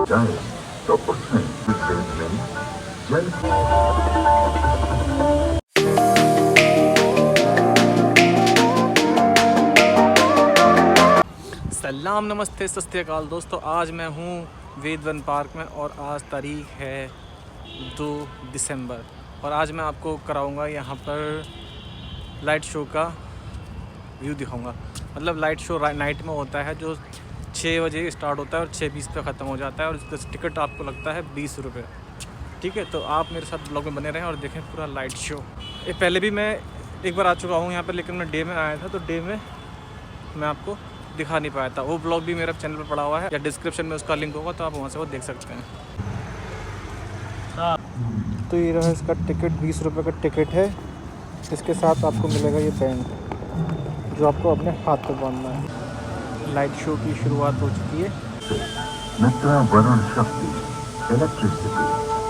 जाए तो उसमें ऋग्वेद में जल सलाम नमस्ते सत श्री अकाल दोस्तों। आज मैं हूँ वेद वन पार्क में और आज तारीख है 2 दिसंबर और आज मैं आपको कराऊंगा यहाँ पर लाइट शो का व्यू दिखाऊंगा। मतलब लाइट शो नाइट में होता है जो 6 बजे स्टार्ट होता है और 6:20 पे ख़त्म हो जाता है और इसका टिकट आपको लगता है 20 रुपये। ठीक है, तो आप मेरे साथ ब्लॉग में बने रहें और देखें पूरा लाइट शो। ये पहले भी मैं एक बार आ चुका हूँ यहाँ पर, लेकिन मैं डे में आया था तो डे में मैं आपको दिखा नहीं पाया था। वो ब्लॉग भी मेरे चैनल पर पड़ा हुआ है या डिस्क्रिप्शन में उसका लिंक होगा, तो आप वहाँ से वो देख सकते हैं। तो ये रहा इसका टिकट, 20 रुपये का टिकट है। इसके साथ आपको मिलेगा ये बैंड जो आपको अपने हाथ पे बांधना है। लाइट शो की शुरुआत हो चुकी है। मित्र वरुण शक्ति इलेक्ट्रिसिटी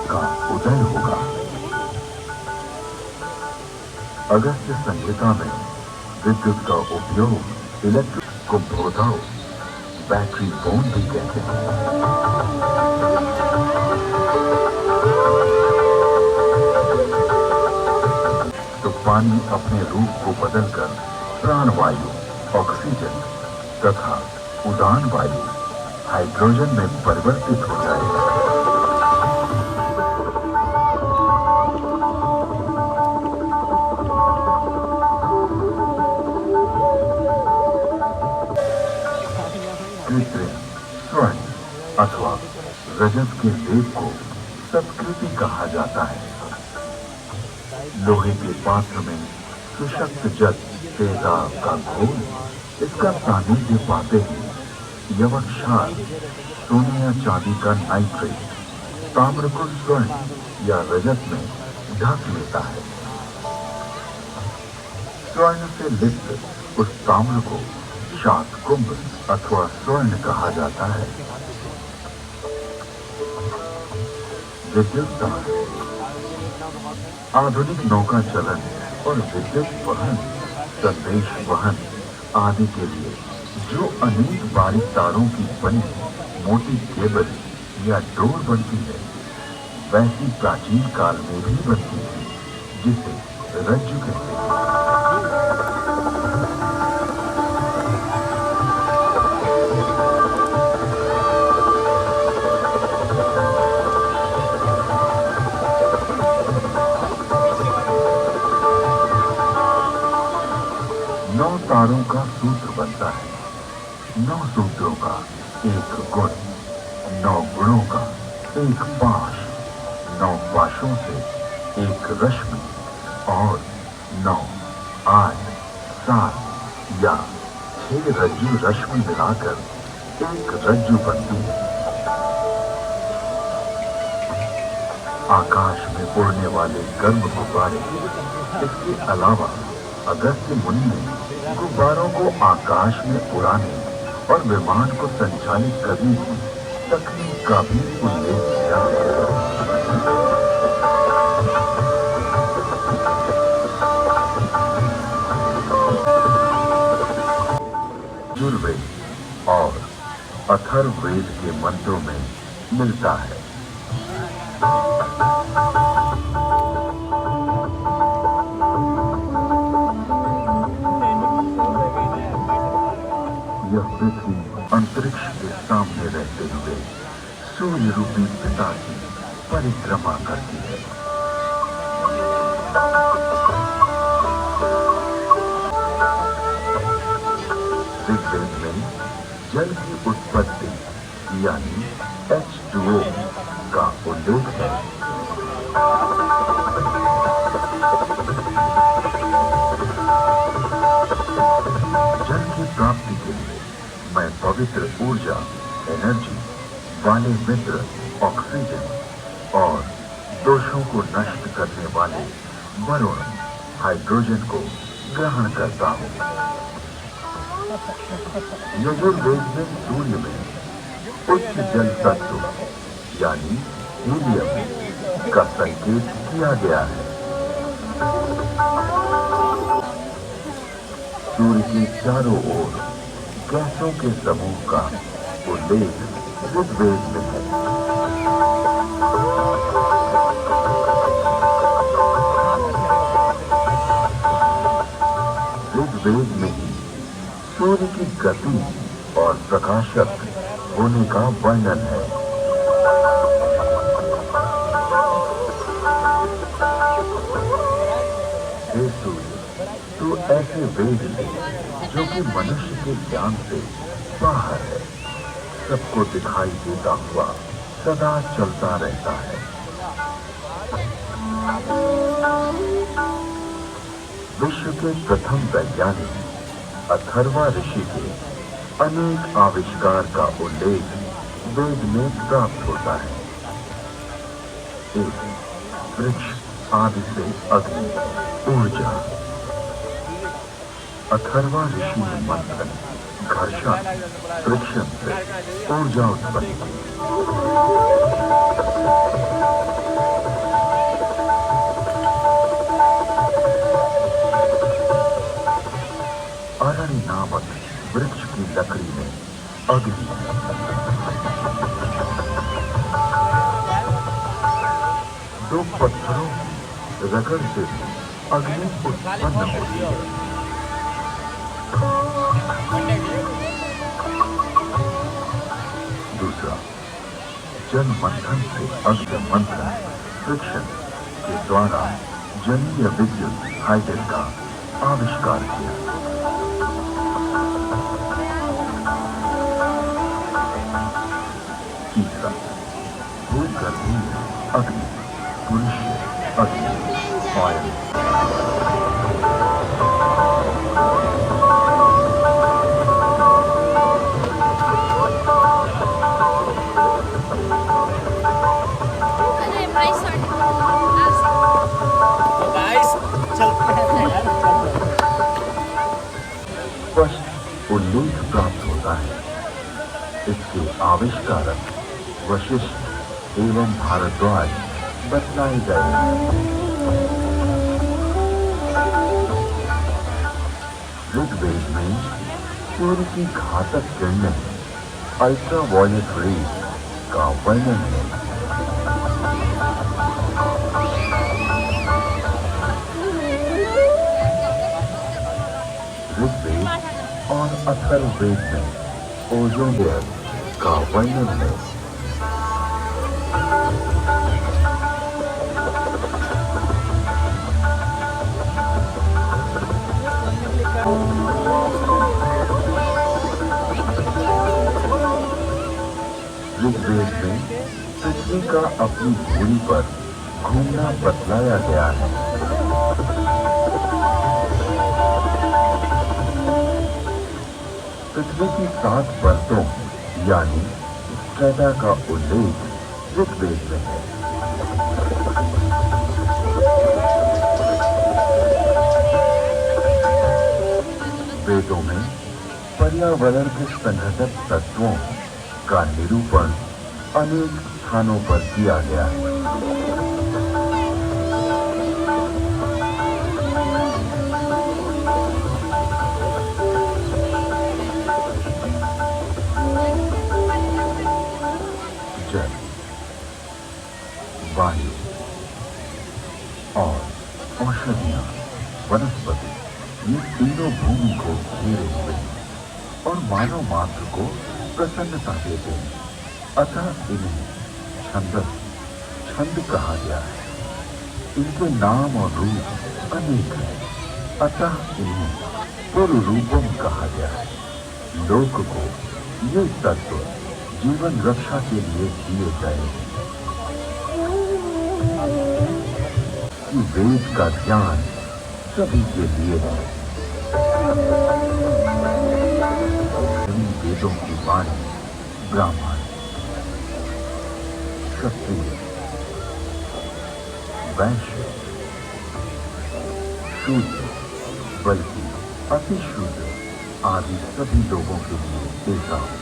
का उदय होगा। अगस्त्य संहिता में विद्युत का उपयोग इलेक्ट्रिक को भोधाओ बैटरी बोन भी कहते हैं। तो पानी अपने रूप को बदलकर प्राणवायु ऑक्सीजन तथा उदान वायु हाइड्रोजन में परिवर्तित हो जाएगा। कृत्रिम स्वर्ण अथवा रजत के लेप को संस्कृति कहा जाता है। लोहे के पात्र में सुशक्त जल तेजाब का घोल इसका सानिध्य पाते ही यवक क्षार सोने या चांदी का नाइट्रेट ताम्र को स्वर्ण या रजत में ढक लेता है। स्वर्ण से लिप्त उस ताम्र को शात कुंभ अथवा स्वर्ण कहा जाता है। विद्युत तार आधुनिक नौका चलन और विद्युत वहन संदेश वहन आदि के लिए जो अनेक बारीक तारों की बनी मोटी केबल या डोर बनती है, वैसी प्राचीन काल में भी बनती थी जिसे रज्जु कहते हैं। नौ तारों का सूत्र बनता है। 9 सूत्रों का एक गुण, 9 गुणों का एक पाश, 9 पाशों से एक रश्मि और 9, 8, 7 या 6 रज्जु रश्मि मिलाकर एक रज्जु बनती है। आकाश में उड़ने वाले गर्म गुब्बारे। इसके अलावा अगस्त्य मुनि ने गुब्बारों को आकाश में उड़ाने और विमान को संचालित करने की तकनीक का भी उल्लेख किया है। यजुर्वेद और अथर्ववेद के मंत्रों में मिलता है। यह पृथ्वी अंतरिक्ष के सामने रहते हुए सूर्य रूपी पिता की परिक्रमा करती है। ऋग्वेद में जल की उत्पत्ति यानी H2O का उल्लेख है। जल की प्राप्ति के लिए मैं पवित्र ऊर्जा एनर्जी वाले मित्र ऑक्सीजन और दोषों को नष्ट करने वाले वरुण हाइड्रोजन को ग्रहण करता हूँ। यजुर्वेद में सूर्य में उच्च जल तत्व यानी हीलियम का संकेत किया गया है। सूर्य के चारों ओर गैसों के समूह का उल्लेख ऋग्वेद में है। ऋग्वेद में ही सूर्य की गति और प्रकाशक होने का वर्णन है। हे सूर्य, तू ऐसे वेद ले जो कि मनुष्य के ज्ञान से बाहर है, सबको दिखाई देता हुआ सदा चलता रहता है। विश्व के प्रथम वैज्ञानिक अथर्वा ऋषि के अनेक आविष्कार का उल्लेख वेद में प्राप्त होता है। एक, वृक्ष आदि से अग्नि, ऊर्जा। अथर्वा ऋषि ने मंथन, घर्षण, फ्रिक्शन से ऊर्जा उत्पन्न की। अरण्य नामक वृक्ष की लकड़ी में अग्नि, दो पत्थरों की रगड़ से अग्नि उत्पन्न होती है। दूसरा, जल मंथन से अग्नि मंथन, फ्रिक्शन के द्वारा जलीय विद्युत हाइड्रोजन का आविष्कार किया। तीसरा, भूगर्भीय अग्नि, पुरुषीय अग्नि, फायर। स्पष्ट उल्लेख प्राप्त होता है। इसके आविष्कारक वशिष्ठ एवं भारद्वाज बतलाए गए हैं। ऋग्वेद में सूर्य की घातक किरणें अल्ट्रावायलेट रेज का वर्णन है। ऋग्वेद और अथर्ववेद में ओजोन लेयर का वर्णन है। ऋग्वेद में पृथ्वी का अपनी धुरी पर घूमना बतलाया गया है। पृथ्वी की 7 परतों यानी स्ट्रेटा का उल्लेख ऋग्वेद में है। वेदों में पर्यावरण के संघटक तत्वों का निरूपण अनेक स्थानों पर किया गया है। जल, वायु और औषधियां, वनस्पति, ये तीनों भूमि को घेरे हुए हैं और मानव मात्र को प्रसन्नता देते हैं। अतः इन्हें छंद कहा गया है। इनके नाम और रूप अनेक हैं, अतः इन्हें पूर्व रूपम कहा गया है। लोक को ये तत्व जीवन रक्षा के लिए दिए गए हैं कि वेद का ज्ञान सभी के लिए है। वेदों की वाणी ब्राह्मण, क्षत्रिय, वैश्य, शूद्र, बल्कि अति शूद्र आदि सभी लोगों के लिए देता हूं।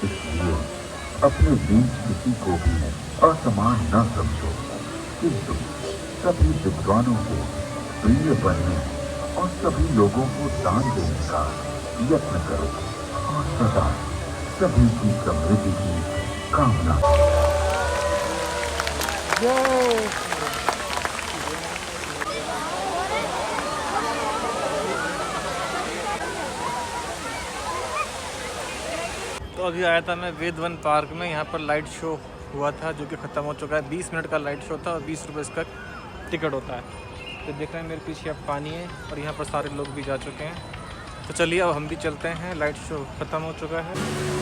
इसलिए अपने बीच किसी को भी असमान न समझो, किंतु सभी विद्वानों के प्रिय बनने और सभी लोगों को दान देने का यत्न करो और सदा सभी की समृद्धि की कामना। तो अभी आया था मैं वेद वन पार्क में। यहाँ पर लाइट शो हुआ था जो कि ख़त्म हो चुका है। 20 मिनट का लाइट शो था और 20 रुपये इसका टिकट होता है। तो देख रहे हैं मेरे पीछे अब पानी है और यहाँ पर सारे लोग भी जा चुके हैं। तो चलिए अब हम भी चलते हैं, लाइट शो ख़त्म हो चुका है।